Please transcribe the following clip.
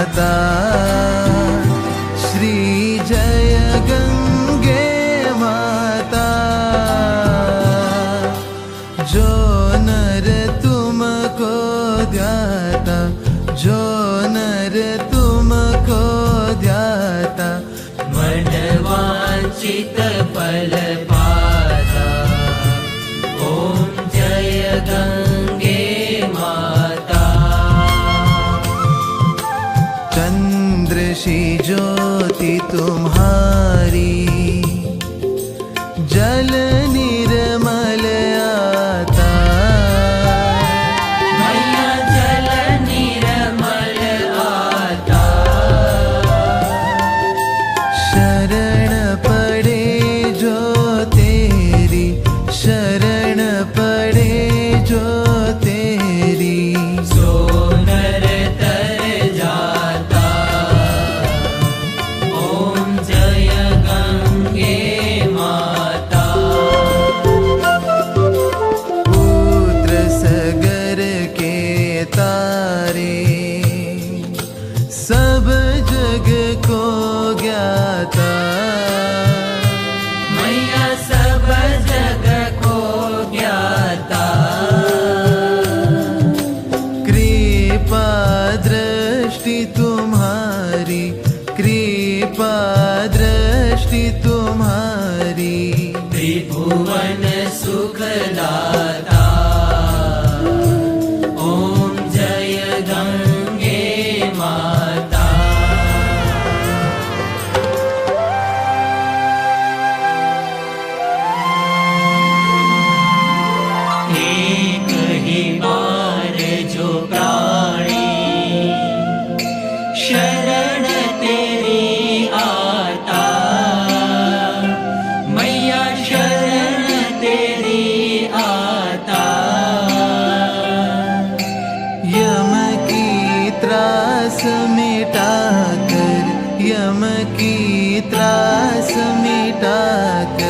माता श्री जय गंगे माता। जो नर तुमको ध्याता, जो नर तुमको ध्याता, मन वांछित फल पाता। ओम जय गंगे माता। चंद्र सी ज्योति तुम्हारी, जल निर्मल आता। मैया जल निर्मल आता। शरण पड़े जो तेरी, शरण पड़े जो तेरी, सो नर तर जाता। ओम जय गंगे माता। पुत्र सगर के तारे, सब जग को ज्ञाता। मैया सब जग को ज्ञाता। कृपा दृष्टि तुम्हारी, कृपा दृष्टि तुम्हारी, त्रिभुवन सुखदाता। ओम जय गंगे माता। एक ही बार जो प्राणी शरण तेरी आता। मैया शरण तेरी आता। यम की त्रास मिटा कर, यम की त्रास मिटा कर,